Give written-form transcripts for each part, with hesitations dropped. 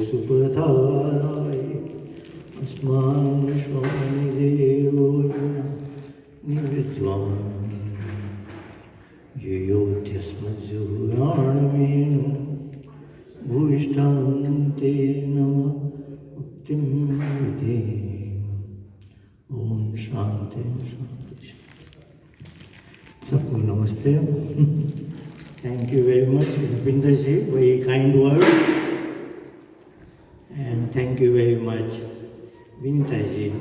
सुपथाय अस्मान् विश्वानि देवो निविद्वान् योऽध्यस्मज्जुहुराणमेनो भूयिष्ठान्ते नमः मुक्तिं विधेम। ओम शांति शांति। सबको नमस्ते। Thank you very much, Rupinder ji, very kind words. And thank you very much, Vinita ji,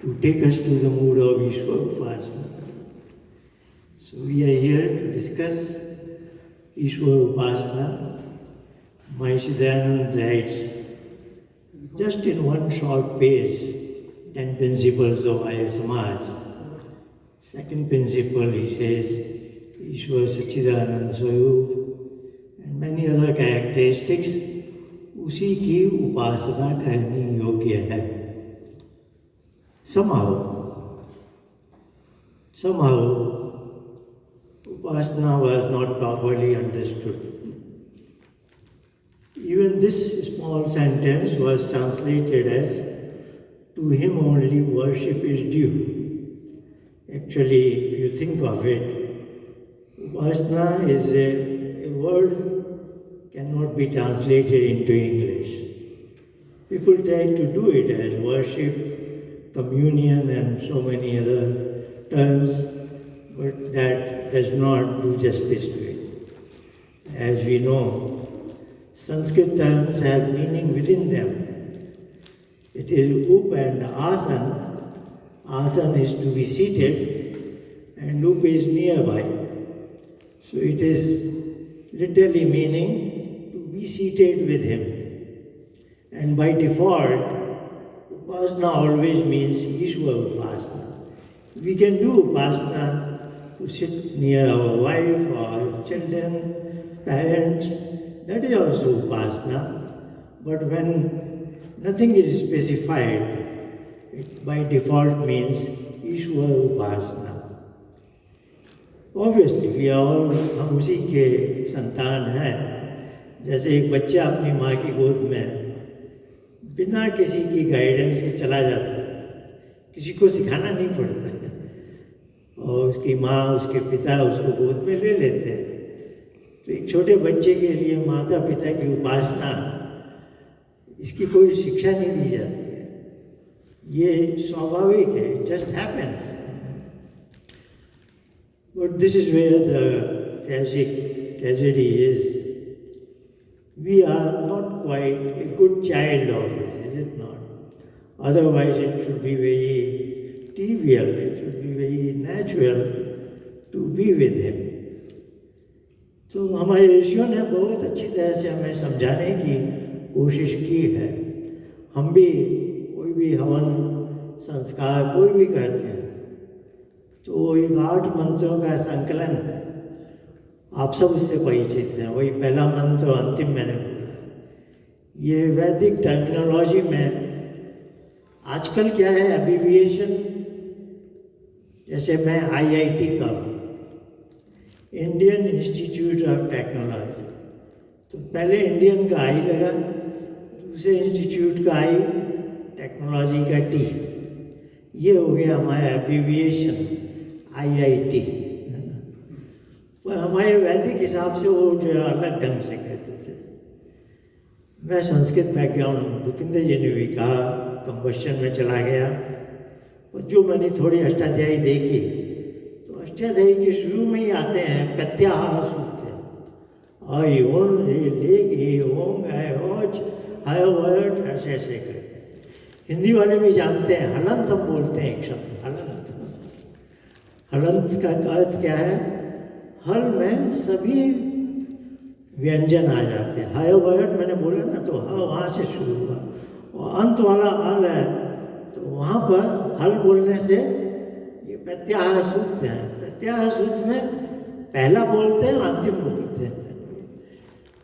to take us to the mood of Ishwar Upasana. So we are here to discuss Ishwar Upasana. Maharishi Dayananda writes, just in one short page, 10 principles of Arya Samaj. Second principle, he says, Ishwar Sachidanand Swarup, and many other characteristics, उसी की उपासना करनी योग्य है. Somehow, upasana was not properly understood. Even this small sentence was translated as, to him only worship is due. Actually, if you think of it, upasana is a word cannot be translated into English. People try to do it as worship, communion and so many other terms, but that does not do justice to it. As we know, Sanskrit terms have meaning within them. It is up and asan. Asan is to be seated and up is nearby. So it is literally meaning to be seated with him. And by default, upasana always means Ishwar Upasana. We can do upasana to sit near our wife or children, parents. That is also upasana. But when nothing is specified, it by default means Ishwar Upasana. Obviously, we are all, हम उसी के संतान हैं. जैसे एक बच्चा अपनी माँ की गोद में बिना किसी की गाइडेंस के चला जाता है, किसी को सिखाना नहीं पड़ता है, और उसकी माँ उसके पिता उसको गोद में ले लेते हैं. तो एक छोटे बच्चे के लिए माता पिता की उपासना, इसकी कोई शिक्षा नहीं दी जाती है. ये स्वाभाविक है, it just happens. But this is where the tragedy is. We are not quite a good child of his, is it not? Otherwise it should be very trivial, it should be very natural to be with him. तो हमारे ऋषियों ने बहुत अच्छी तरह से हमें समझाने की कोशिश की है. हम भी कोई भी हवन संस्कार कोई भी करते हैं तो एक 8 मंत्रों का संकलन है. आप सब उससे परिचित हैं. वही पहला मंत्र और अंतिम मैंने बोला. ये वैदिक टर्मिनोलॉजी में आजकल क्या है, एब्रिविएशन. जैसे मैं IIT का हूँ, इंडियन इंस्टीट्यूट ऑफ टेक्नोलॉजी, तो पहले इंडियन का आई लगा, दूसरे इंस्टीट्यूट का आई, टेक्नोलॉजी का T. ये हो गया हमारा एब्रिविएशन IIT. पर हमारे वैदिक हिसाब से वो जो अलग ढंग से कहते थे. मैं संस्कृत बैकग्राउंड, रुपिंदर जी ने भी कहा, कंबशन में चला गया. और जो मैंने थोड़ी अष्टाध्यायी देखी, तो अष्टाध्यायी के शुरू में ही आते हैं प्रत्याहार सूक्त. आई ओन लेक ए ओम ओज हाय वर्ड ऐसे ऐसे करके. हिंदी वाले भी जानते हैं. हलंत हम बोलते हैं एक शब्द, हलंत. हलंत का अर्थ क्या है? हल में सभी व्यंजन आ जाते हैं. हाय वर्ड मैंने बोला ना, तो वहाँ से शुरू हुआ, और अंत वाला हल है, तो वहाँ पर हल बोलने से ये प्रत्याहार सूत्र है. प्रत्याहार सूत्र में पहला बोलते हैं, अंतिम बोलते हैं,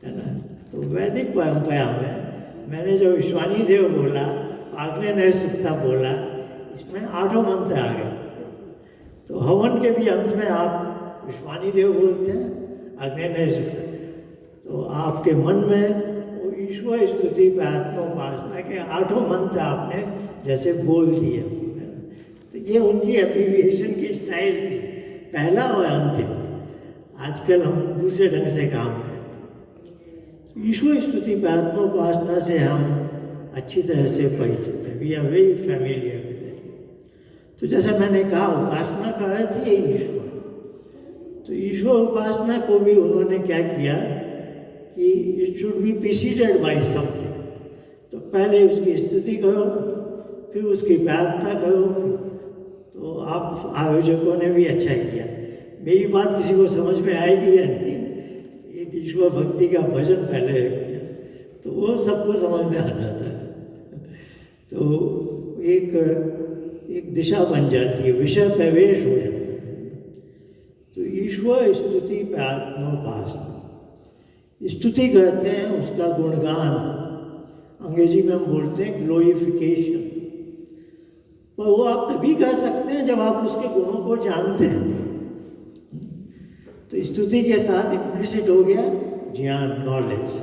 है ना. तो वैदिक परंपरा में मैंने जो विश्वानी देव बोला, आग्नेय सुप्ता बोला, इसमें 8 मंत्र आ गए. तो हवन के भी अंत में आप विश्वानी देव बोलते हैं, आग्नेय सुप्ता. तो आपके मन में वो ईश्वर स्तुति प्रार्थनोपासना के 8 मंत्र आपने जैसे बोल दिए, है ना। तो ये उनकी एब्रीविएशन की स्टाइल थी, पहला और अंतिम। आजकल हम दूसरे ढंग से काम करते हैं। ईश्वर स्तुति प्रार्थनोपासना से हम अच्छी तरह से परिचित हैं, we are very familiar with it. तो जैसे मैंने कहा, उपासना का अर्थ ही है ईश्वर। तो ईश्वर उपासना को भी उन्होंने क्या किया कि it should be preceded by something. तो पहले उसकी स्तुति करो, फिर उसकी प्रार्थना करो। तो आप आयोजकों ने भी अच्छा किया। मेरी बात किसी को समझ में आएगी या नहीं, एक ईश्वर भक्ति का भजन पहले रख दिया तो वो सबको समझ में आ जाता है। तो एक दिशा बन जाती है, विषय प्रवेश हो जाता है। तो ईश्वर स्तुति प्रार्थनोपासना, स्तुति कहते हैं उसका गुणगान, अंग्रेजी में हम बोलते हैं ग्लोरिफिकेशन। पर वो आप तभी कह सकते हैं जब आप उसके गुणों को जानते हैं। तो स्तुति के साथ इम्प्लिसिट हो गया ज्ञान, knowledge.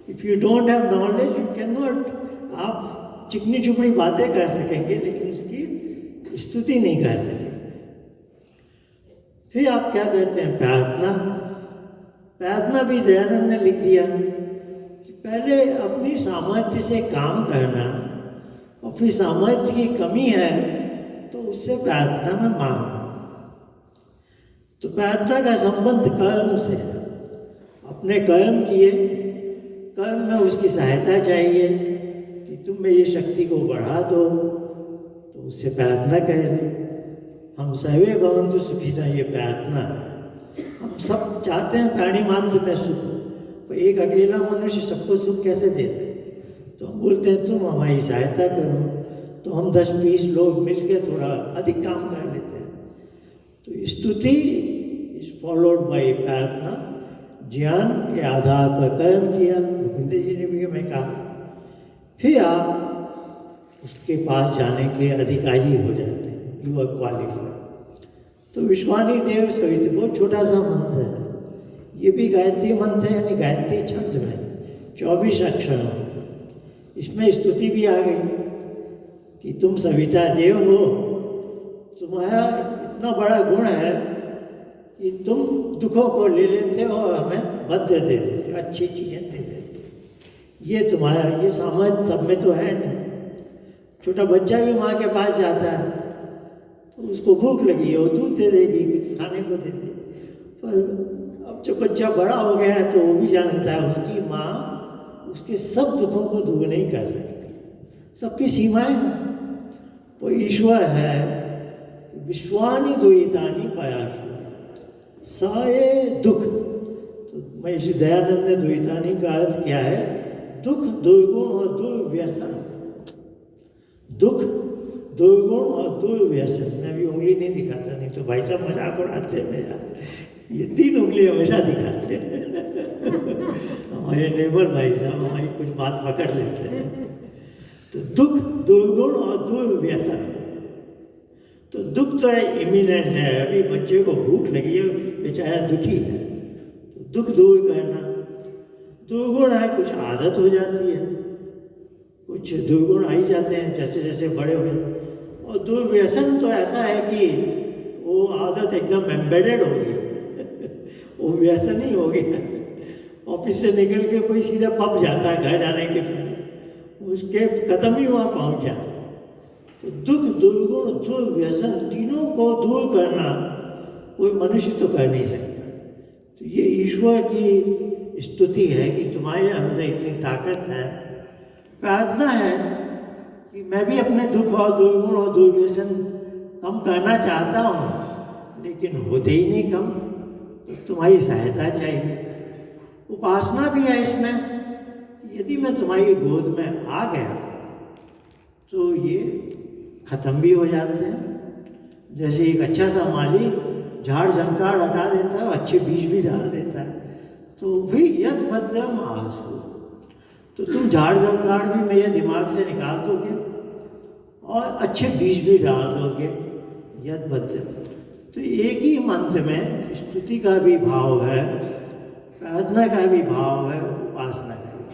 If you don't have knowledge you can not, आप चिकनी चुपड़ी बातें कर सकेंगे लेकिन उसकी स्तुति नहीं कर सकेंगे। फिर आप क्या कहते हैं, प्रार्थना। प्रार्थना भी दयानंद ने लिख दिया कि पहले अपनी सामर्थ्य से काम करना, और फिर सामर्थ्य की कमी है तो उससे प्रार्थना में मांगना। तो प्रार्थना का संबंध कर्म से है। अपने कर्म किए, कर्म में उसकी सहायता चाहिए कि तुम मेरी शक्ति को बढ़ा दो, तो उससे प्रार्थना करेंगे। हम सर्वे भवन्तु सुखिनः, ये प्रार्थना है। हम सब चाहते हैं प्राणी मात्र में सुख हो, पर एक अकेला मनुष्य सबको सुख कैसे दे सकते। तो हम बोलते हैं तुम हमारी सहायता करो, तो हम 10-20 लोग मिलकर थोड़ा अधिक काम कर लेते हैं। तो स्तुति इज फॉलोड बाय प्रार्थना। ज्ञान के आधार पर कर्म किया, भूपेंद्र जी ने भी मैं कहा, फिर आप उसके पास जाने के अधिकारी हो जाते हैं, यू आर क्वालिफाइड। तो विश्वानी देव सवित बहुत छोटा सा मंत्र है, ये भी गायत्री मंत्र है, यानी गायत्री छंद में 24 अक्षरों में। इसमें स्तुति भी आ गई कि तुम सविता देव हो, तुम्हारा इतना बड़ा गुण है कि तुम दुखों को ले लेते हो और हमें बद्ध दे देते हो, अच्छी चीज़ें दे देते हो। ये तुम्हारा, ये सामर्थ्य सब में तो है नहीं। छोटा बच्चा भी माँ के पास जाता है तो उसको भूख लगी है, वो दूध दे देगी, कुछ खाने को दे देगी। पर अब जब बच्चा बड़ा हो गया है तो वो भी जानता है उसकी माँ उसके सब दुखों को दूर नहीं कर सकती, सबकी सीमाएं हैं। तो ईश्वर है विश्वानि दुहितानि पयाशु, सारे दुख। तो महर्षि दयानंद ने दुहितानि का अर्थ क्या है, दुख, दुर्गुण और दुर्व्यसन। दुख, दुर्गुण और दुर्व्यसन। मैं अभी उंगली नहीं दिखाता, नहीं तो भाई साहब मजाक उड़ाते हैं मेरा। ये 3 उंगली हमेशा दिखाते हैं हमारे नेबर भाई साहब हमारी कुछ बात पकड़ लेते हैं। तो दुख, दुर्गुण और दुर्व्यसन। तो दुख तो है इमिनेंट है, अभी बच्चे को भूख लगी है, बेचारा दुखी है, तो दुख दूर करना। दुर्गुण है, कुछ आदत हो जाती है, कुछ दुर्गुण आ ही जाते हैं जैसे जैसे बड़े हो जाते। और दुर्व्यसन तो ऐसा है कि वो आदत एकदम एम्बेडेड हो गई वो व्यसन ही हो गया। ऑफिस से निकल के कोई सीधा पब जाता है घर जाने के फिर उसके कदम ही वहाँ पहुँच जाते। तो दुख, दुर्गुण, दुर्व्यसन तीनों को दूर करना कोई मनुष्य तो कर नहीं सकता। तो ये ईश्वर की स्तुति है कि तुम्हारे अंदर इतनी ताकत है। प्रार्थना है कि मैं भी अपने दुख और दुर्गुण और दुर्व्यसन कम करना चाहता हूँ, लेकिन होते ही नहीं कम, तो तुम्हारी सहायता चाहिए। उपासना भी है इसमें, यदि मैं तुम्हारी गोद में आ गया तो ये ख़त्म भी हो जाते हैं। जैसे एक अच्छा सा माली झाड़ झंकार हटा देता है और अच्छे बीज भी डाल देता है, तो भी यद भद्रम आसु। तो तुम झाड़ झंकार भी मेरे दिमाग से निकाल दोगे और अच्छे बीज भी डाल दोगे, यद भद्रम। तो एक ही मंत्र में स्तुति का भी भाव है, प्रार्थना का भी भाव है, उपासना का भी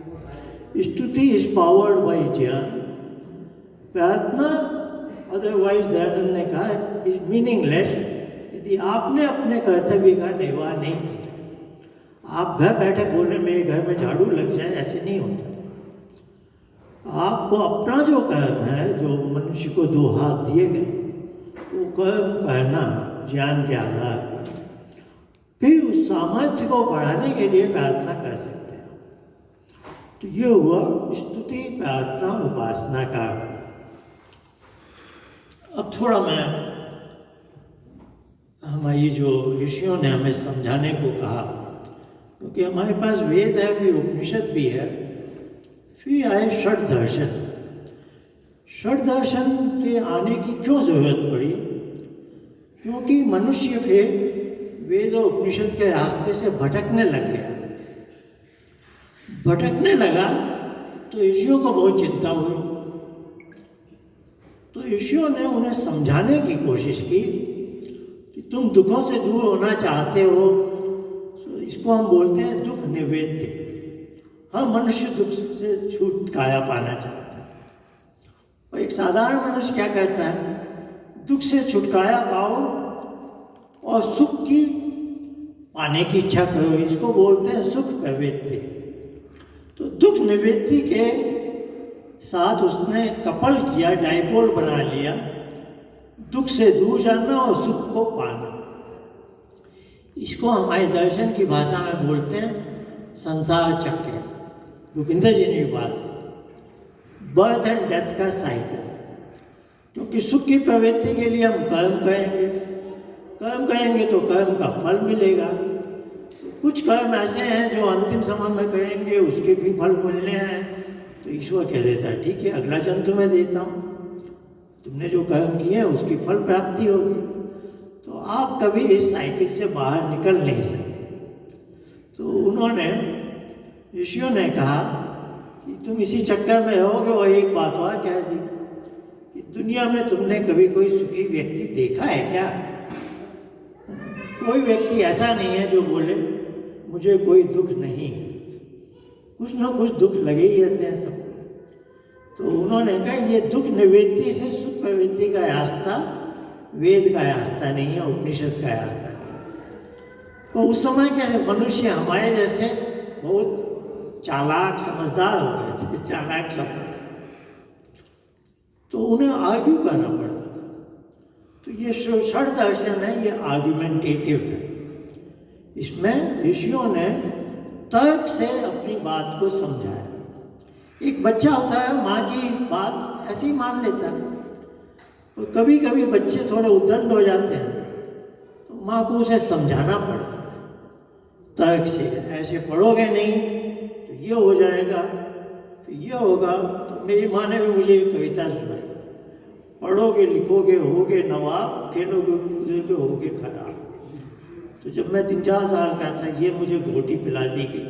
भाव है। स्तुति इज पावर्ड बाय ज्ञान। प्रार्थना अदरवाइज दयानंद ने कहा इज मीनिंगलेस यदि आपने अपने कर्तव्य का निर्वाह नहीं किया। आप घर बैठे बोले मेरे घर में झाड़ू लग जाए, ऐसे नहीं होता। आपको अपना जो कर्म है, जो मनुष्य को 2 हाथ दिए गए, वो कर्म करना ज्ञान के आधार पर, फिर उस सामर्थ्य को बढ़ाने के लिए प्रार्थना कर सकते हैं। तो ये हुआ स्तुति, प्रार्थना, उपासना का। अब थोड़ा मैं हमारी जो ऋषियों ने हमें समझाने को कहा, क्योंकि हमारे पास वेद है, फिर उपनिषद भी है, फिर आए षट दर्शन। षट दर्शन के आने की क्यों जरूरत पड़ी? क्योंकि मनुष्य फिर वेद और उपनिषद के रास्ते से भटकने लग गया। भटकने लगा तो ऋषियों को बहुत चिंता हुई। तो ऋषियों ने उन्हें समझाने की कोशिश की कि तुम दुखों से दूर होना चाहते हो, तो इसको हम बोलते हैं दुख निवृत्ति। हर मनुष्य दुख से छुटकारा पाना चाहता है। और एक साधारण मनुष्य क्या कहता है? दुख से छुटकारा पाओ और सुख की पाने की इच्छा करो, इसको बोलते हैं सुख प्रवृत्ति। तो दुख निवृत्ति के साथ उसने कपल किया, डाइपोल बना लिया, दुख से दूर जाना और सुख को पाना। इसको हमारे दर्शन की भाषा में बोलते हैं संसार चक्र। भूपिंदर जी ने भी बात की, बर्थ एंड डेथ का साइकिल। क्योंकि सुख की प्रवृत्ति के लिए हम कर्म करेंगे तो कर्म का फल मिलेगा। तो कुछ कर्म ऐसे हैं जो अंतिम समय में करेंगे, उसके भी फल मिलने हैं। तो ईश्वर कह देता है ठीक है, अगला जन्म तुम्हें देता हूँ, तुमने जो कर्म किए हैं उसकी फल प्राप्ति होगी। तो आप कभी इस साइकिल से बाहर निकल नहीं सकते। तो उन्होंने, ऋषियों ने कहा कि तुम इसी चक्कर में रहोगे। और एक बात और कह दी कि दुनिया में तुमने कभी कोई सुखी व्यक्ति देखा है क्या? कोई व्यक्ति ऐसा नहीं है जो बोले मुझे कोई दुख नहीं है। कुछ ना कुछ दुख लगे ही रहते हैं सबको। तो उन्होंने कहा ये दुख निवृत्ति से सुख प्रवृत्ति का रास्ता वेद का रास्ता नहीं है, उपनिषद का रास्ता नहीं है। तो उस समय क्या है, मनुष्य हमारे जैसे बहुत चालाक समझदार हो गए थे, चालाक सब। तो उन्हें आर्ग्यू करना पड़ता था। तो ये षट दर्शन है, ये आर्ग्यूमेंटेटिव है। इसमें ऋषियों ने तर्क से अपनी बात को समझाया। एक बच्चा होता है, माँ की बात ऐसे ही मान लेता है। और कभी कभी बच्चे थोड़े उद्दंड हो जाते हैं, तो माँ को उसे समझाना पड़ता है तर्क से। ऐसे पढ़ोगे नहीं तो ये हो जाएगा, फिर ये होगा। तो मेरी माँ ने भी मुझे एक कविता सुनाई, पढ़ोगे लिखोगे होगे नवाब, खेलोगे कूदोगे होगे खराब। तो जब मैं 3-4 साल का था, ये मुझे घोटी पिला दी गई।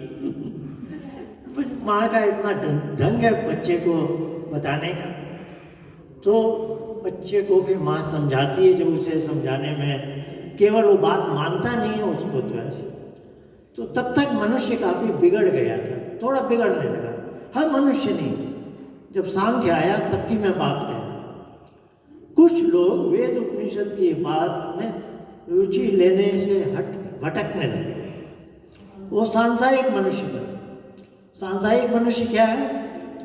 माँ का इतना ढंग है बच्चे को बताने का। तो बच्चे को फिर माँ समझाती है, जब उसे समझाने में केवल वो बात मानता नहीं है उसको, तो ऐसे। तो तब तक मनुष्य काफ़ी बिगड़ गया था, थोड़ा बिगड़ने लगा। हर मनुष्य नहीं, जब सांख्य आया तब की मैं बात कह रहा हूँ। कुछ लोग वेद उपनिषद की बात में रुचि लेने से भटकने लगे, वो सांसारिक मनुष्य बने। सांसारिक मनुष्य क्या है?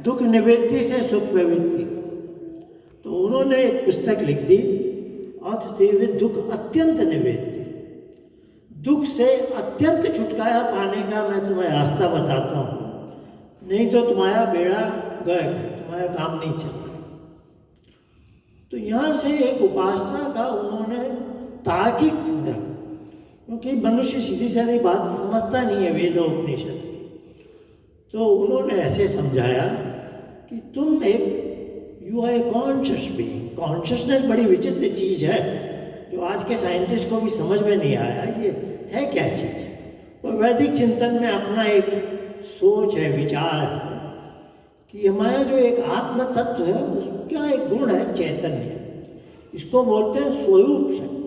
दुख निवृत्ति से सुख प्रवृत्ति। तो उन्होंने एक पुस्तक लिख दी, अथ देव दुख अत्यंत निवृत्ति। दुख से अत्यंत छुटकारा पाने का मैं तुम्हें रास्ता बताता हूँ, नहीं तो तुम्हारा बेड़ा गर्क है, तुम्हारा काम नहीं चलेगा। तो यहाँ से एक उपासना का उन्होंने तार्किक रखा, क्योंकि मनुष्य सीधी साधी बात समझता नहीं है वेद और उपनिषद की। तो उन्होंने ऐसे समझाया कि तुम एक you are a conscious being. Consciousness बड़ी विचित्र चीज़ है, जो आज के साइंटिस्ट को भी समझ में नहीं आया ये है क्या चीज़। और वैदिक चिंतन में अपना एक सोच है, विचार है कि हमारा जो एक आत्म तत्व है उसका एक गुण है चैतन्य, इसको बोलते हैं स्वरूप शक्ति।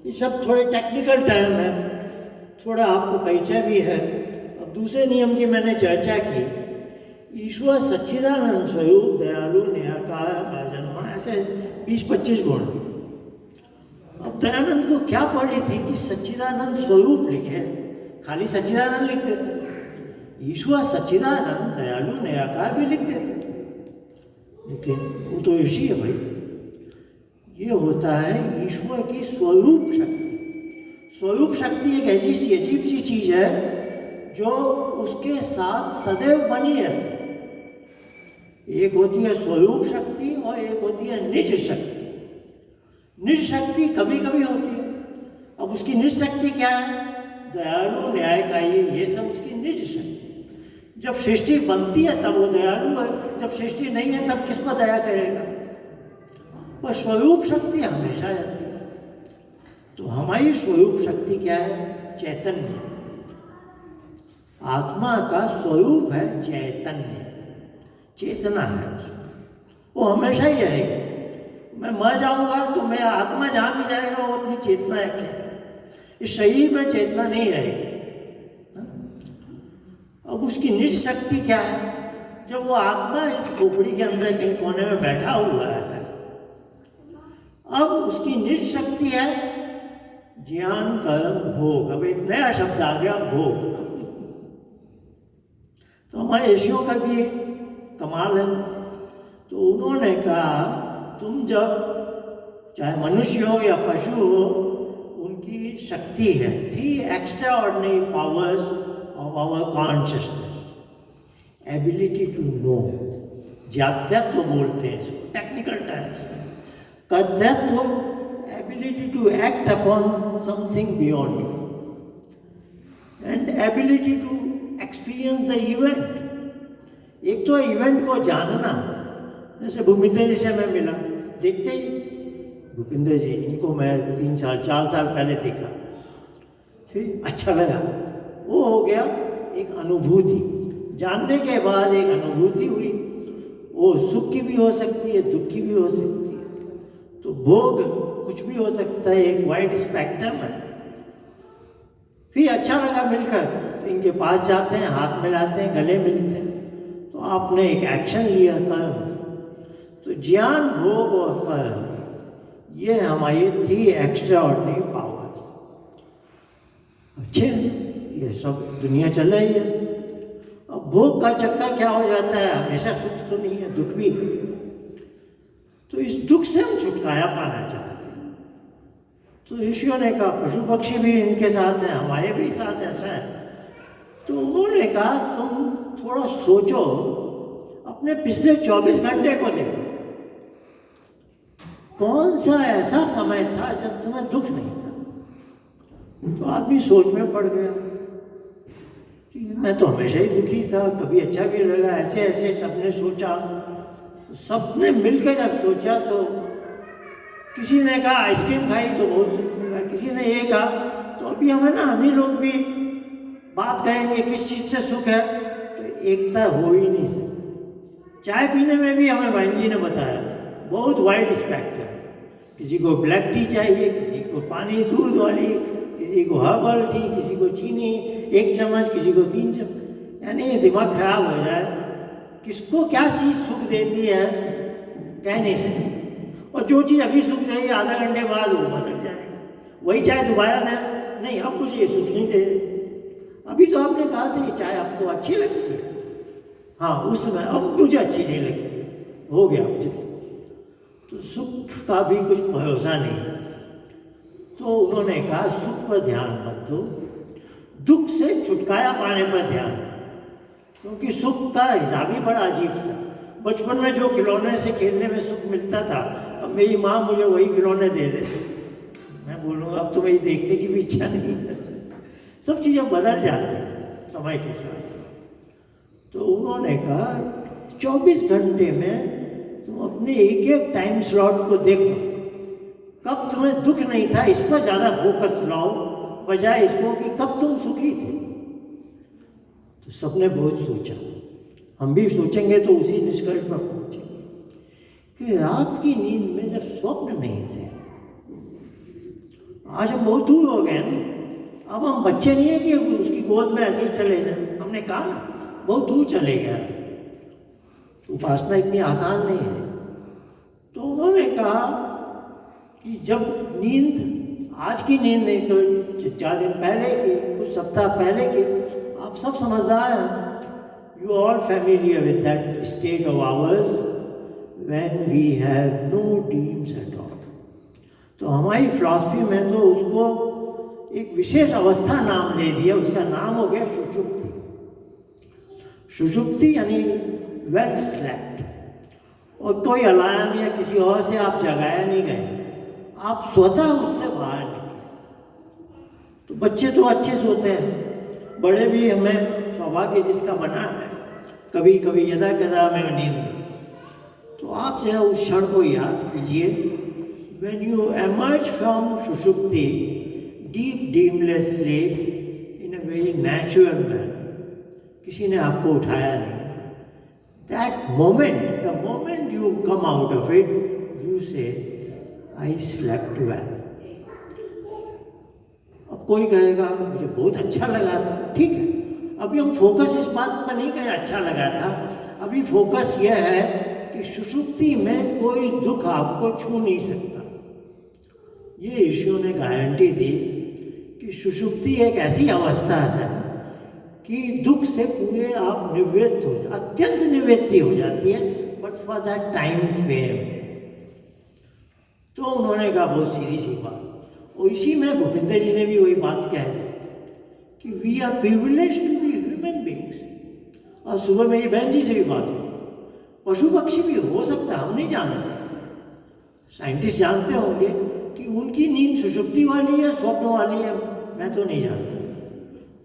ये सब थोड़े टेक्निकल टर्म है, थोड़ा आपको परिचय भी है। अब दूसरे नियम की मैंने चर्चा की ईश्वर सच्चिदानंद स्वरूप दयालु निराकार आजन्मा, ऐसे 20-25 गुण लिखे। अब दयानंद को क्या पड़ी थी कि सच्चिदानंद स्वरूप लिखे, खाली सच्चिदानंद लिख देते, ईश्वर सच्चिदानंद दयालु निराकार भी लिख देते। लेकिन वो तो ऋषि है भाई, ये होता है ईश्वर की स्वरूप शक्ति। स्वरूप शक्ति एक ऐसी सी अजीब सी चीज है जो उसके साथ सदैव बनी रहती है। एक होती है स्वरूप शक्ति और एक होती है निज शक्ति। निज शक्ति कभी कभी होती है। अब उसकी निज शक्ति क्या है? दयालु न्यायकारी, ये सब उसकी निज शक्ति। जब सृष्टि बनती है तब वो दयालु है, जब सृष्टि नहीं है तब किस पर दया करेगा? पर स्वरूप शक्ति हमेशा रहती है। तो हमारी स्वरूप शक्ति क्या है? चैतन्य। आत्मा का स्वरूप है चैतन्य, चेतना है उसमें, वो हमेशा ही रहेगी। मैं मर जाऊंगा तो मेरा आत्मा जहाँ भी जाएगा वो अपनी चेतना रखेगा, इस शरीर में चेतना नहीं रहेगी। अब उसकी निज शक्ति क्या है? जब वो आत्मा इस खोपड़ी के अंदर कहीं कोने में बैठा हुआ है, अब उसकी निज शक्ति है ज्ञान कर्म भोग। अब एक नया शब्द आ गया, भोग। तो हमारे ऋषियों का भी कमाल है। तो उन्होंने कहा तुम जब चाहे मनुष्य हो या पशु हो, उनकी शक्ति है, 3 extraordinary powers of our consciousness. Ability to know, ज्ञातत्व बोलते हैं इसको टेक्निकल टर्म्स में। कथत्व, ability to act upon something beyond you, and ability to experience the event. एक तो इवेंट को जानना, जैसे भूपिंदर जी से मैं मिला, देखते ही भूपिंदर जी, इनको मैं 3 साल 4 साल पहले देखा, फिर अच्छा लगा, वो हो गया एक अनुभूति। जानने के बाद एक अनुभूति हुई, वो सुख की भी हो सकती है, दुख की भी हो सकती है। तो भोग कुछ भी हो सकता है, एक वाइड स्पेक्ट्रम है। फिर अच्छा लगा मिलकर, तो इनके पास जाते हैं, हाथ मिलाते हैं, गले मिलते हैं, तो आपने एक एक्शन लिया कर्म। तो ज्ञान, भोग और कर्म, ये हमारी 3 extraordinary powers। अच्छे, ये सब दुनिया चल रही है। अब भोग का चक्कर क्या हो जाता है? हमेशा सुख तो नहीं है, दुख भी है। तो इस दुख से हम छुटकारा पाना चाहते हैं। तो ऋषियों ने कहा पशु पक्षी भी इनके साथ हैं, हमारे भी साथ ऐसा है। तो उन्होंने कहा तुम थोड़ा सोचो, अपने पिछले 24 घंटे को देखो, कौन सा ऐसा समय था जब तुम्हें दुख नहीं था? तो आदमी सोच में पड़ गया कि मैं तो हमेशा ही दुखी था, कभी अच्छा भी लगा, ऐसे ऐसे सबने सोचा। सबने मिलकर जब सोचा तो किसी ने कहा आइसक्रीम खाई तो बहुत सुख मिला, किसी ने ये कहा। तो अभी हमें ना, हम ही लोग भी बात कहेंगे किस चीज़ से सुख है, तो एकता हो ही नहीं सकती। चाय पीने में भी हमें बहन जी ने बताया बहुत वाइड स्पेक्ट्रम, किसी को ब्लैक टी चाहिए, किसी को पानी दूध वाली, किसी को हर्बल टी, किसी को चीनी 1 चम्मच, किसी को 3 चम्मच। यानी दिमाग खराब हो जाए, किसको क्या चीज़ सुख देती है कह नहीं सकते। और जो चीज़ अभी सुख देगी आधा घंटे बाद वो बदल जाएगा। वही चाय दोबारा दें, नहीं अब मुझे ये सुख नहीं दे रही, अभी तो आपने कहा था ये चाय आपको अच्छी लगती है, हाँ उस समय, अब मुझे अच्छी नहीं लगती, हो गया जितना। तो सुख का भी कुछ भरोसा नहीं है। तो उन्होंने कहा सुख पर ध्यान मत दो, दुख से छुटकारा पाने पर ध्यान, क्योंकि सुख का हिसाब ही बड़ा अजीब सा। बचपन में जो खिलौने से खेलने में सुख मिलता था, अब मेरी माँ मुझे वही खिलौने दे दे, मैं बोलूँगा अब तो मेरी देखने की भी इच्छा नहीं है। सब चीज़ें बदल जाती हैं समय के साथ साथ। तो उन्होंने कहा 24 घंटे में तुम अपने एक टाइम स्लॉट को देखो, कब तुम्हें दुख नहीं था इस पर ज़्यादा फोकस लाओ, बजाय इसको कि कब तुम सुखी थे। तो सबने बहुत सोचा, हम भी सोचेंगे तो उसी निष्कर्ष पर पहुंचेंगे कि रात की नींद में जब स्वप्न नहीं थे, आज हम बहुत दूर हो गए ना। अब हम बच्चे नहीं है कि उसकी गोद में ऐसे ही चले जाए, हमने कहा ना बहुत दूर चले गए। तो उपासना इतनी आसान नहीं है। तो उन्होंने कहा कि जब नींद, आज की नींद नहीं तो 4 दिन पहले की, कुछ सप्ताह पहले की, आप सब समझदार हैं, you all familiar with that state of ours when we have no dreams at all. तो हमारी फिलॉसफी में तो उसको एक विशेष अवस्था नाम दे दिया, उसका नाम हो गया सुषुप्ति। सुषुप्ति यानी वेल स्लेप्ट, और कोई अलार्म या किसी और से आप जगाया नहीं गए, आप स्वतः उससे बाहर निकले। तो बच्चे तो अच्छे सोते हैं, बड़े भी, हमें सौभाग्य जिसका बना है, कभी कभी यदा कदा में नींद मिलती। तो आप जो है उस क्षण को याद कीजिए, when you emerge from सुषुप्ति, deep dreamless sleep, in a very natural manner, किसी ने आपको उठाया नहीं, that moment, the moment you come out of it, you say, I slept well. अब कोई कहेगा मुझे बहुत अच्छा लगा था, ठीक है, अभी हम फोकस इस बात पर नहीं करें अच्छा लगा था, अभी फोकस यह है कि सुषुप्ति में कोई दुख आपको छू नहीं सकता। ये ऋषियों ने गारंटी दी कि सुषुप्ति एक ऐसी अवस्था है कि दुख से पूरे आप निवृत्त हो, अत्यंत निवृत्ति हो जाती है, but for that time frame. तो उन्होंने कहा बहुत सीधी सी बात, और इसी में भूपिंदर जी ने भी वही बात कह दी कि we are privilege to be human beings. और सुबह मेरी बहन जी से भी बात हुई, पशु पक्षी भी हो सकता है, हम नहीं जानते, साइंटिस्ट जानते होंगे कि उनकी नींद सुषुप्ति वाली है, स्वप्न वाली है, मैं तो नहीं जानता,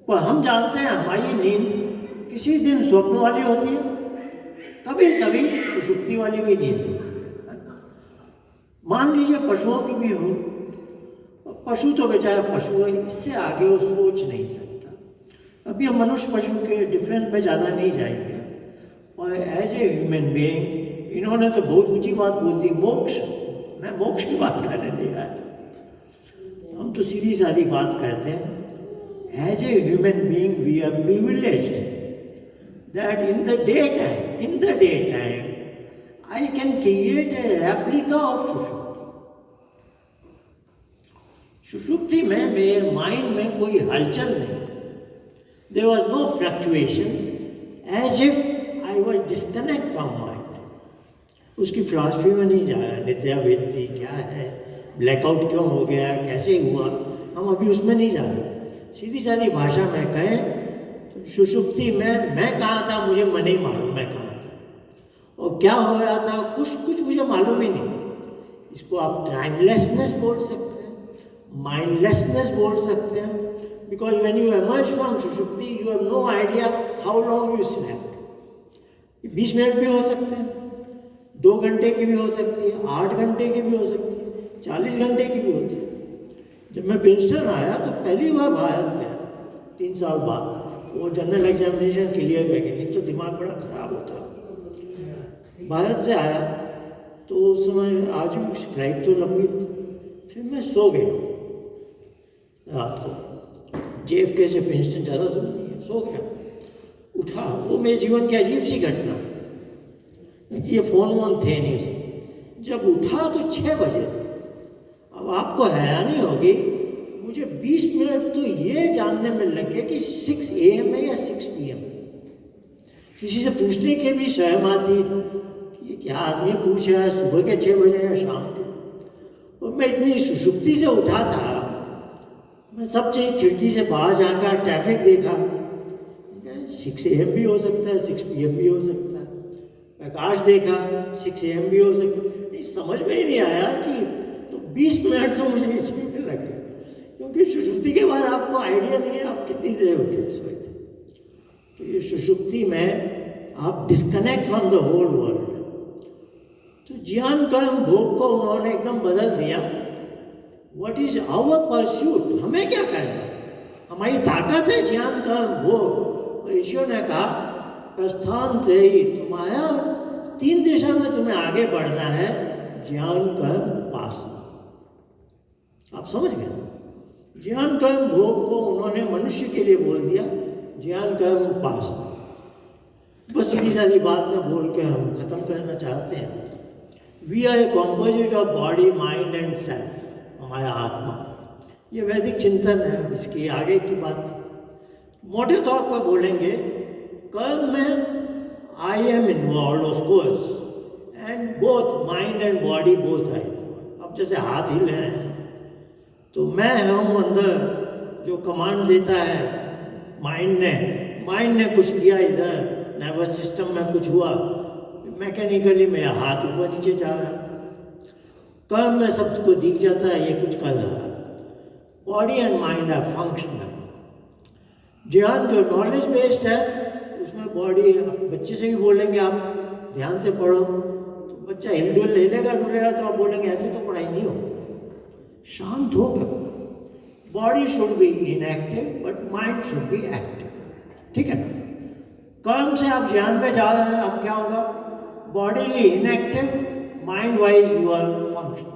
पर हम जानते हैं हमारी नींद किसी दिन स्वप्न वाली होती है, कभी कभी सुषुप्ति वाली भी नींद होती है। मान लीजिए पशुओं की भी हो, पशु तो बेचारा पशु है, इससे आगे वो सोच नहीं सकता। अभी हम मनुष्य पशु के डिफरेंस में ज़्यादा नहीं जाएंगे, और एज ए ह्यूमन बीइंग इन्होंने तो बहुत ऊंची बात बोल दी, मोक्ष। मैं मोक्ष की बात करने नहीं आया, हम तो सीधी सादी बात कहते हैं, as a human being we are privileged that in the day time I can create a replica of सुषुप्ति। सुषुप्ति में मेरे माइंड में कोई हलचल नहीं थी, there was no fluctuation, as if I was disconnect from mind. उसकी फिलॉसफी में नहीं जाया, नित्या वेत्ती क्या है, ब्लैकआउट क्यों हो गया, कैसे हुआ, हम अभी उसमें नहीं जा रहे। सीधी सादी भाषा में कहें तो सुषुप्ति में मैं कहाँ था मुझे मन ही मालूम मैं कहाँ था, और क्या हो रहा था कुछ मुझे मालूम ही नहीं। इसको आप टाइमलेसनेस बोल सकते हैं, माइंडलेसनेस बोल सकते हैं, because when you emerge from sushupti you have no idea how long you slept. 20 minute भी हो सकते हैं, 2 घंटे की भी हो सकती है, 8 घंटे की भी हो सकती है, 40 घंटे की भी होती है। जब मैं प्रिंसटन आया तो पहली बार भारत गया 3 साल बाद, वो जनरल एग्जामिनेशन क्लियर हुआ, नहीं तो दिमाग बड़ा खराब होता। भारत से आया तो उस समय आज भी फ्लाइट तो लंबी थी, फिर मैं सो गया रात को, JFK से प्रिंसटन ज़्यादा दूर नहीं है, सो गया, उठा, वो मेरे जीवन की अजीब सी घटना, ये फ़ोन वोन थे नहीं उसे, जब उठा तो 6 बजे थे। अब आपको हैरानी होगी, मुझे 20 मिनट तो ये जानने में लगे कि 6 AM है या 6 PM। किसी से पूछने के भी शर्म आती कि ये क्या आदमी पूछ रहा है, सुबह के 6 बजे या शाम के। और मैं इतनी सुषुप्ति से उठा था, मैं सब चीज़ खिड़की से बाहर जाकर ट्रैफिक देखा, 6 AM भी हो सकता है, 6 PM भी हो सकता है, प्रकाश देखा, 6 AM भी हो सकता है, नहीं समझ में ही नहीं आया कि, तो 20 मिनट तो मुझे इसी में लग गए, क्योंकि सुषुप्ति के बाद आपको आइडिया नहीं है आप कितनी देर उठे सोए थे। तो ये सुषुप्ति में आप disconnect from the whole world. तो ज्ञान कर्म भोग को उन्होंने एकदम बदल दिया। व्हाट इज आवर परस्यूट, हमें क्या करना है, हमारी ताकत है ज्ञान कर्म भोग। ऋषियों ने कहा प्रस्थान से ही तुम्हारा 3 दिशा में तुम्हें आगे बढ़ना है, ज्ञान कर्म उपासना। आप समझ गए ना, ज्ञान कर्म भोग को उन्होंने मनुष्य के लिए बोल दिया, ज्ञान कर्म उपासना। बस सीधी सादी बात में बोल के हम ख़त्म करना चाहते हैं। We are a composite of body, mind and self, हमारा आत्मा। ये वैदिक चिंतन है। इसकी आगे की बात मोटे तौर पर बोलेंगे, कर्म में I am involve of course, and both mind and body both है। अब जैसे हाथ हिले हैं तो मैं हूँ अंदर जो कमांड देता है माइंड ने कुछ किया, इधर नर्वस सिस्टम में कुछ हुआ, मैकेनिकली मेरा हाथ ऊपर नीचे जा रहा है। कर्म में सबको दिख जाता है ये कुछ कर रहा है। Body and mind are functional. ज्ञान जो नॉलेज बेस्ड है उसमें बॉडी, बच्चे से भी बोलेंगे आप ध्यान से पढ़ो तो बच्चा हिलडुल ले लेगा डुलेगा, तो आप बोलेंगे ऐसे तो पढ़ाई नहीं होगी, शांत होकर। Body should be inactive but mind should be active, ठीक है ना। कर्म से आप ज्ञान में जा रहे हैं, अब क्या होगा, bodily inactive, mind wise you are function.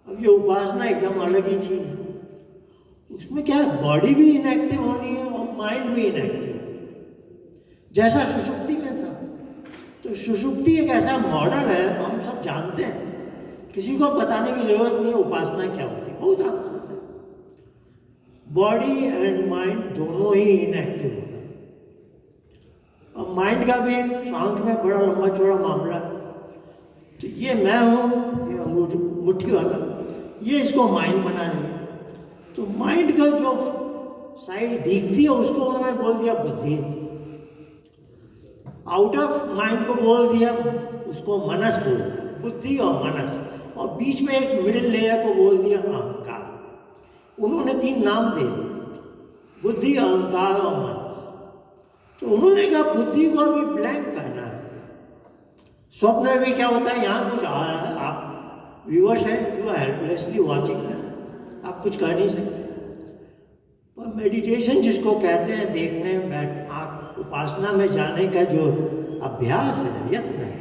अब ये उपासना एकदम अलग ही चीज़ है। उसमें क्या है, बॉडी भी इनएक्टिव होनी है और माइंड भी इनएक्टिव होनी है, जैसा सुषुप्ति में था। तो सुषुप्ति एक ऐसा मॉडल है, हम सब जानते हैं, किसी को बताने की जरूरत नहीं है उपासना क्या होती, बहुत आसान है। बॉडी एंड माइंड दोनों ही इनएक्टिव होता है। अब माइंड का भी सांख में बड़ा लंबा चौड़ा मामला है। तो ये मैं हूँ, ये मुट्ठी वाला, ये इसको माइंड बना दिया। तो माइंड का जो साइड दिखती है उसको उन्होंने बोल दिया बुद्धि, आउट ऑफ माइंड को बोल दिया उसको मनस बोल दिया, बुद्धि और मनस, और बीच में एक मिडिल लेयर को बोल दिया अहंकार। उन्होंने 3 नाम दे दिए, बुद्धि, अहंकार और मनस। तो उन्होंने कहा बुद्धि को अभी ब्लैंक करना है। स्वप्न में भी क्या होता है, यहाँ कुछ आ रहा है, आप व्यूअर्स हैं, you are helplessly watching them, आप कुछ कर नहीं सकते। पर मेडिटेशन जिसको कहते हैं, देखने बैठ आँख उपासना में जाने का जो अभ्यास है, यत्न है,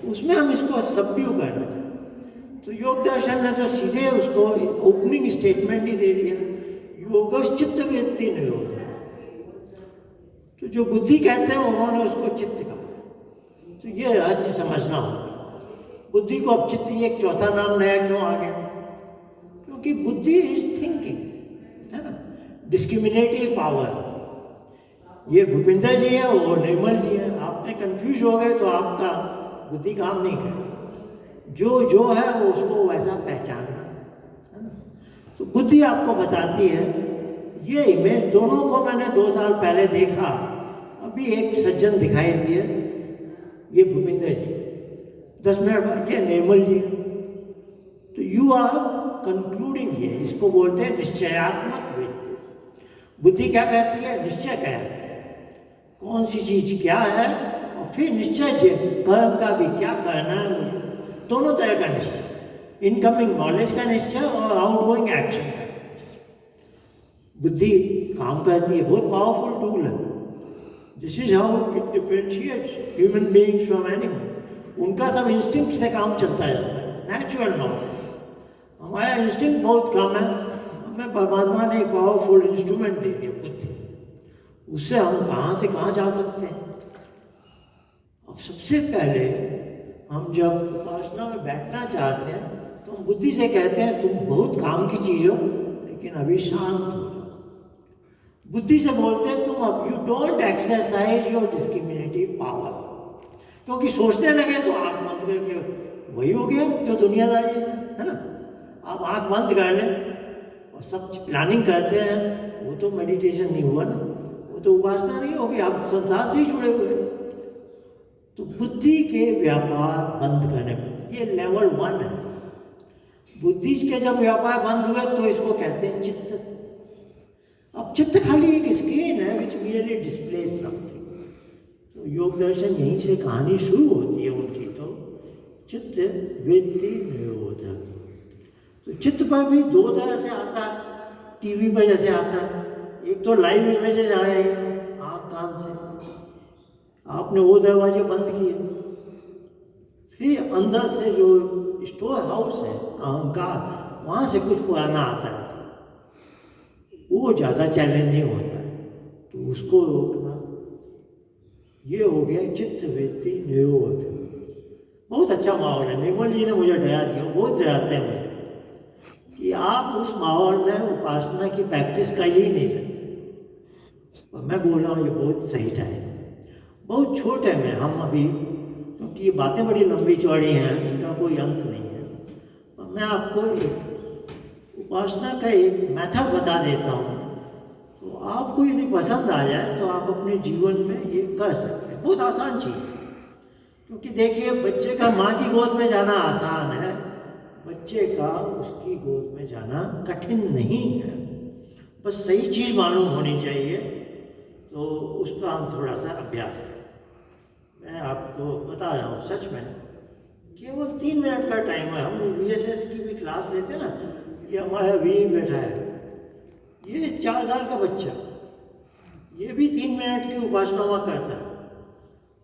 उसमें हम इसको सबड्यू करना चाहते हैं। तो योग दर्शन ने तो सीधे उसको ओपनिंग स्टेटमेंट ही दे दिया, योगश चित्त वृत्ति निरोध है। तो जो बुद्धि कहते हैं उन्होंने उसको चित्त कहा। तो ये रहस्य समझना होगा। बुद्धि को अब चित्त, ये एक चौथा नाम नया क्यों आ गया, क्योंकि बुद्धि इज थिंकिंग, है ना, डिस्क्रिमिनेटिव पावर। ये भूपिंदर जी है, वो निर्मल जी है। आपने कंफ्यूज हो गए तो आपका बुद्धि काम नहीं करे। जो है वो उसको वैसा पहचानना, है ना। तो बुद्धि आपको बताती है। ये इमेज दोनों को मैंने 2 साल पहले देखा, अभी एक सज्जन दिखाई दिए, ये भूपिंदर जी, 10 मिनट बाद ये निर्मल जी है। तो यू आर कंक्लूडिंग है, इसको बोलते हैं निश्चयात्मक वृत्ति। बुद्धि क्या कहती है, निश्चय कहती है कौन सी चीज क्या है, और फिर निश्चय कर्म का भी क्या करना है मुझे, दोनों तरह का निश्चय, इनकमिंग नॉलेज का निश्चय और आउटगोइंग एक्शन का निश्चय। बुद्धि काम करती है, बहुत पावरफुल टूल है। This is how it differentiates human beings from animals. उनका सब इंस्टिंक्ट से काम चलता जाता है, नेचुरल नॉलेज। हमारा इंस्टिंक्ट बहुत कम है, हमें परमात्मा ने एक पावरफुल इंस्ट्रूमेंट दे दिया, बुद्धि। उससे हम कहाँ से कहाँ जा सकते हैं। अब सबसे पहले हम जब उपासना में बैठना चाहते हैं तो हम बुद्धि से कहते हैं तुम बहुत काम की चीज़ हो, लेकिन अभी शांत हो जाओ। बुद्धि से बोलते हैं तुम अब you don't exercise your discriminative power, क्योंकि सोचने लगे तो आँख बंद करके वही हो गया जो दुनियादारी है ना। आप आँख बंद कर लें और सब प्लानिंग करते हैं, वो तो मेडिटेशन नहीं हुआ ना, वो तो उपासना नहीं होगी, आप संसार से ही जुड़े हुए हैं। तो बुद्धि के व्यापार बंद करने पड़ते, ये लेवल 1 है। बुद्धि के जब व्यापार बंद हुए तो इसको कहते हैं चित्त। अब चित्त खाली एक स्क्रीन है विच मियरली डिस्प्लेज समथिंग। तो योग दर्शन यहीं से कहानी शुरू होती है उनकी। तो चित्त वृत्ति निरोध। तो चित्त पर भी 2 तरह से आता है, टीवी पर जैसे आता है। एक तो लाइव इमेजेस आए आँख कान से, आपने वो दरवाजे बंद किए, फिर अंदर से जो स्टोर हाउस है अहंकार, वहाँ से कुछ पुराना आता है, वो ज़्यादा चैलेंजिंग होता है। तो उसको रोकना, ये हो गया चित्तवृत्ति निरोध। बहुत अच्छा माहौल है। निर्मल जी ने मुझे डरा दिया, बहुत डराते हैं मुझे कि आप उस माहौल में उपासना की प्रैक्टिस कर ही नहीं सकते। और मैं बोल रहा हूँ ये बहुत सही टाइम है, बहुत छोटे में हम अभी, क्योंकि ये बातें बड़ी लंबी चौड़ी हैं, इनका कोई अंत नहीं है। तो मैं आपको एक उपासना का एक मेथड बता देता हूँ, तो आपको यदि पसंद आ जाए तो आप अपने जीवन में ये कर सकते हैं। बहुत आसान चीज़, क्योंकि देखिए बच्चे का माँ की गोद में जाना आसान है, बच्चे का उसकी गोद में जाना कठिन नहीं है। बस सही चीज़ मालूम होनी चाहिए, तो उसका हम थोड़ा सा अभ्यास करें। मैं आपको बता रहा हूँ, सच में केवल 3 मिनट का टाइम है। हम VSS की भी क्लास लेते हैं ना, ये हमारा वी बैठा है, ये 4 साल का बच्चा, ये भी 3 मिनट की उपासना करता है।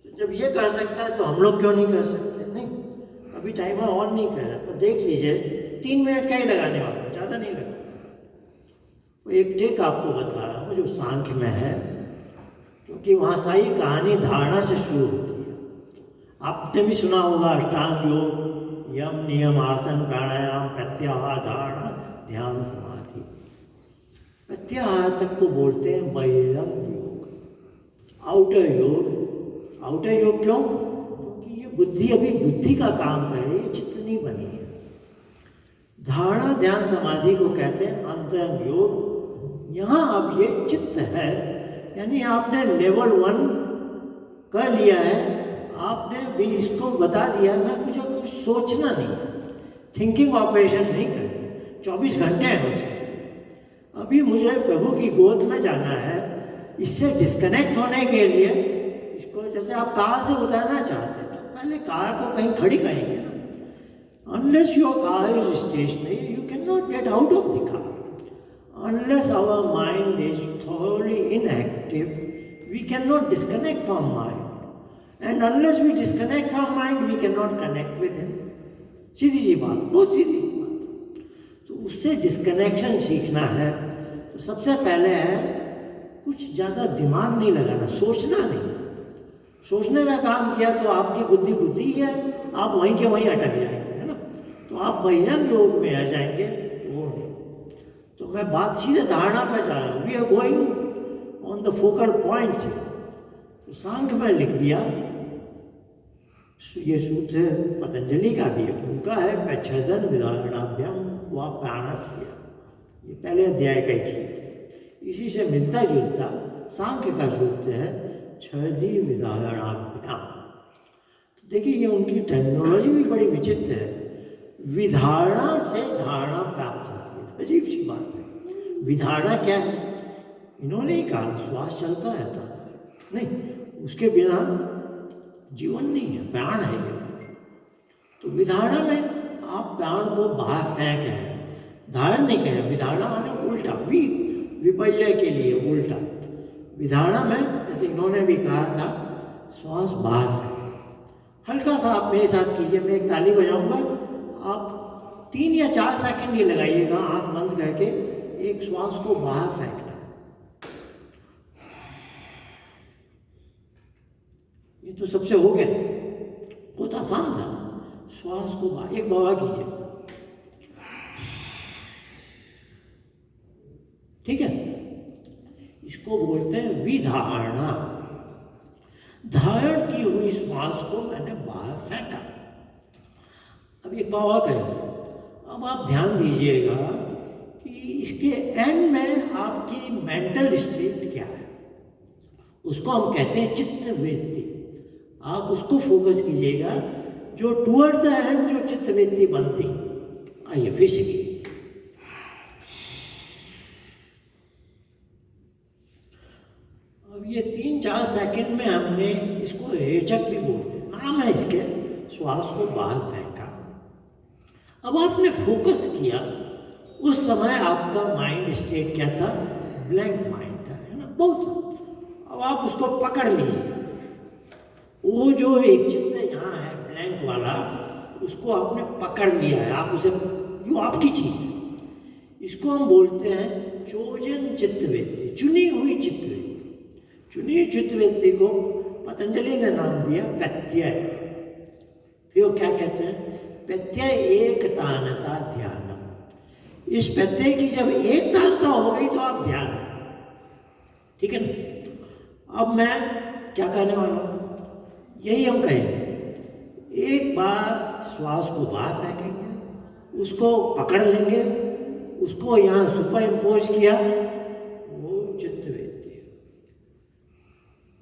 तो जब ये कर सकता है तो हम लोग क्यों नहीं कर सकते? नहीं, अभी टाइमर ऑन नहीं कर रहा, पर देख लीजिए 3 मिनट का ही लगाने वाला हूँ, ज़्यादा नहीं लगाऊंगा। वो एक टेक आपको बता रहा हूँ जो सांख्य में है, क्योंकि वहाँ सारी कहानी धारणा से शुरू होती है। आपने भी सुना होगा अष्टांग योग, यम नियम आसन प्राणायाम प्रत्याहार धारणा ध्यान समाधि। प्रत्याहार तक को बोलते हैं बहिरंग योग, आउटर योग। आउटर योग क्यों? क्योंकि ये बुद्धि अभी बुद्धि का काम करे, ये चित्त नहीं बनी है। धारणा ध्यान समाधि को कहते हैं अंतरंग योग। यहाँ अब ये चित्त है, यानी आपने लेवल 1 कर लिया है, आपने भी इसको बता दिया मैं कुछ सोचना नहीं है, थिंकिंग ऑपरेशन नहीं करनी, 24 घंटे हैं उसके लिए। अभी मुझे प्रभु की गोद में जाना है। इससे डिस्कनेक्ट होने के लिए इसको, जैसे आप कार से उतरना चाहते हैं तो पहले कार को कहीं खड़ी करेंगे ना। Unless your car is stationary you can not get out of the car. Unless our mind is thoroughly inactive, we cannot disconnect from mind. And unless we disconnect from mind, we cannot connect with him. सीधी सी बात, बहुत सीधी सी बात है। तो उससे disconnection सीखना है तो सबसे पहले है कुछ ज़्यादा दिमाग नहीं लगाना, सोचना नहीं। सोचने का काम किया तो आपकी बुद्धि बुद्धि है, आप वहीं के वहीं अटक जाएंगे, है ना। तो आप बहिरंग योग में आ जाएंगे, वो नहीं। तो मैं बात सीधे धारणा पर जा रहा हूँ। We are going on the focal point. तो सांख्य में लिख दिया, ये सूत्र पतंजलि का भी है, उनका है प्रच्छदन विधारणाभ्याम व प्राणस्य। ये पहले अध्याय का एक सूत्र है, इसी से मिलता जुलता सांख्य का सूत्र है छदि विधारणाभ्याम। तो देखिए ये उनकी टेक्नोलॉजी भी बड़ी विचित्र है। विधारणा से धारणा प्राप्त होती है, अजीब सी बात है। विधारणा क्या है? इन्होंने ही कहा श्वास चलता रहता है, नहीं उसके बिना जीवन नहीं है, प्राण है ये। तो विधारणा में आप प्राण को बाहर फेंक रहे हैं, धारण नहीं कहें। विधारणा माने उल्टा, विपर्य के लिए उल्टा। विधारणा में जैसे इन्होंने भी कहा था श्वास बाहर फेंक। हल्का सा आप मेरे साथ कीजिए, मैं एक ताली बजाऊंगा, आप 3 या 4 सेकंड ही लगाइएगा आंख बंद करके, एक श्वास को बाहर फेंकना है। ये तो सबसे हो गया, बहुत आसान था ना। श्वास को बाहर, एक बार कीजिए, ठीक है। इसको बोलते हैं विधारणा। धारण की हुई श्वास को मैंने बाहर फेंका। अब एक बार कहेंगे, अब आप ध्यान दीजिएगा कि इसके एंड में आपकी मेंटल स्टेट क्या है, उसको हम कहते हैं चित्तवृत्ति। आप उसको फोकस कीजिएगा, जो टुवर्ड द एंड जो चित्तवृत्ति बनती। आइए फिर से कीजिए। अब ये 3-4 सेकंड में हमने इसको रेचक भी बोलते हैं, नाम है इसके, श्वास को बाहर फेंका। अब आपने फोकस किया, उस समय आपका माइंड स्टेट क्या था? ब्लैंक माइंड था, है ना, बहुत। अब आप उसको पकड़ लीजिए, वो जो एक चित्र यहाँ है ब्लैंक वाला, उसको आपने पकड़ लिया है, आप उसे, जो आपकी चीज है, इसको हम बोलते हैं चोजन चित्तवृत्ति, चुनी हुई चित्तवृत्ति। चुनी चित्तवृत्ति को पतंजलि ने नाम दिया प्रत्यय। फिर वो क्या कहते हैं, प्रत्यय एक तानता ध्यानम। इस प्रत्यय की जब एक तानता हो गई तो आप ध्यान, ठीक है ना। अब मैं क्या कहने वाला हूँ, यही हम कहेंगे, एक बार श्वास को बाहर फेंकेंगे, उसको पकड़ लेंगे, उसको यहाँ सुपर इम्पोज किया, वो चित्त वृत्ति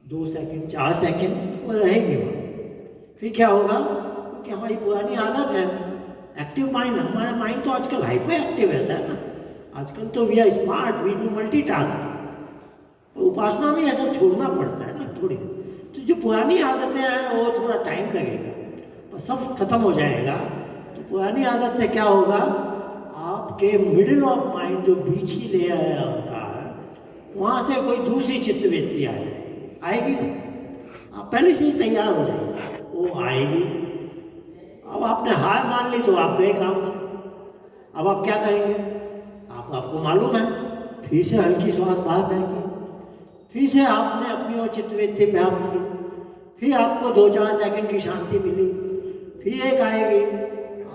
2 सेकंड 4 सेकंड वो रहेगी वहाँ। फिर क्या होगा, क्योंकि हमारी पुरानी आदत है एक्टिव माइंड, हमारा माइंड तो आजकल हाइपर एक्टिव रहता है ना। आजकल तो we are smart, we do multitask. तो उपासना में यह सब छोड़ना पड़ता है ना थोड़ी। तो जो पुरानी आदतें हैं वो थोड़ा टाइम लगेगा, पर सब खत्म हो जाएगा। तो पुरानी आदत से क्या होगा, आपके मिडिल ऑफ माइंड जो बीच की लेयर है आपका, वहाँ से कोई दूसरी चित्तवृत्ति आ जाएगी, आएगी ना। आप पहले से ही तैयार हो जाएंगे, वो आएगी। अब आपने हार मान ली तो आप गए काम से। अब आप क्या कहेंगे, आपको मालूम है, फिर से हल्की श्वास बाहर फेंकी, फिर से आपने अपनी ओर चित्तवृत्ति प्राप्त की, फिर आपको 2-4 सेकंड की शांति मिली, फिर एक आएगी।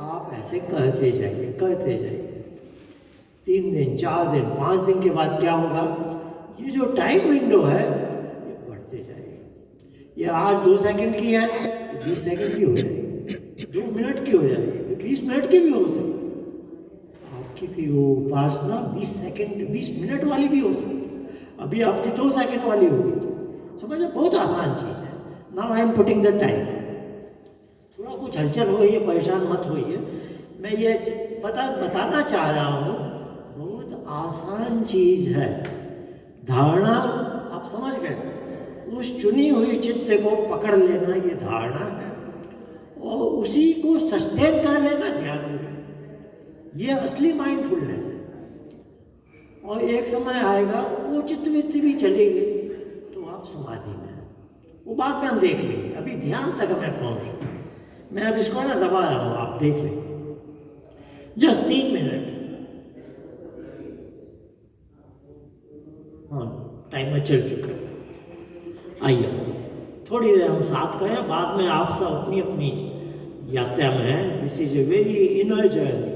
आप ऐसे करते जाइए करते जाइए। 3 दिन 4 दिन 5 दिन के बाद क्या होगा, ये जो टाइम विंडो है ये बढ़ते जाएगी। ये आज 2 सेकंड की है, 20 सेकंड की हो जाएगी, 2 मिनट की हो जाएगी, 20 मिनट की भी हो सकती है। आपकी भी वो उपासना 20 सेकंड 20 मिनट वाली भी हो सकती है। अभी आपकी 2 सेकंड वाली होगी, तो समझे बहुत आसान चीज़ है। Now I am putting the time. थोड़ा कुछ हलचल हो रही है, परेशान मत होइए। मैं ये बताना चाह रहा हूँ, बहुत आसान चीज़ है। धारणा आप समझ गए, उस चुनी हुई चित्त को पकड़ लेना ये धारणा है, और उसी को सस्टेन कर लेना ध्यान में, ये असली माइंडफुलनेस है। और एक समय आएगा वो चित्तवृत्ति भी चलेगी तो आप समाधि में हैं। वो बात में हम देख लेंगे, अभी ध्यान तक हमें पहुँच। मैं अब इसको ना दबा रहा हूँ, आप देख लेंगे, जस्ट 3 मिनट। हाँ, टाइमर चल चुका है। आइए थोड़ी देर हम साथ करें, बाद में आप सब अपनी अपनी यात्रा में हैं। This is a very inner journey.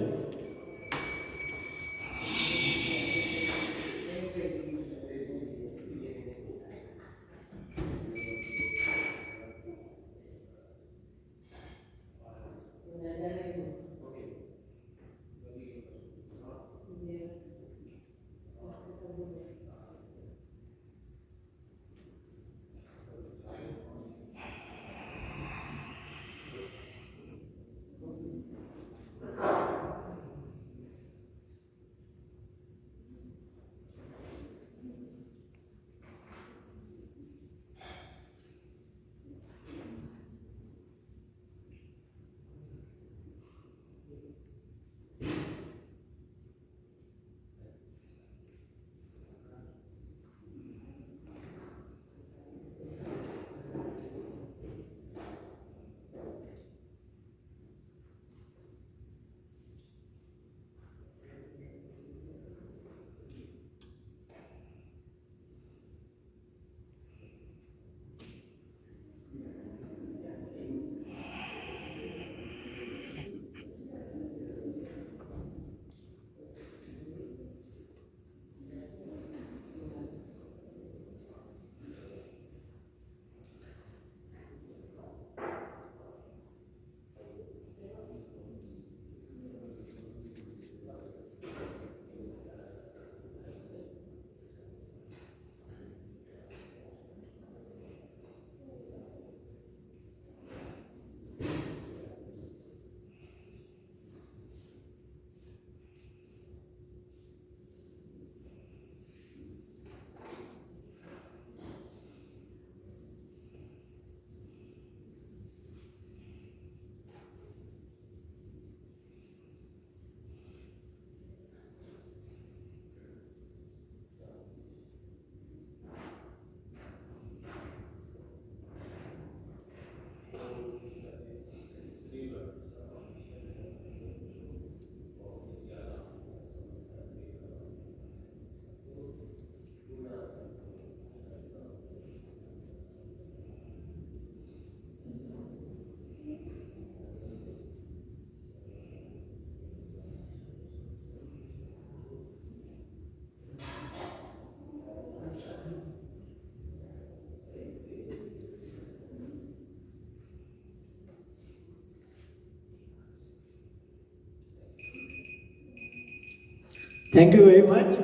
Thank you very much.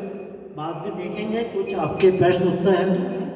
बाद में देखेंगे कुछ आपके प्रश्न उत्तर हैं तो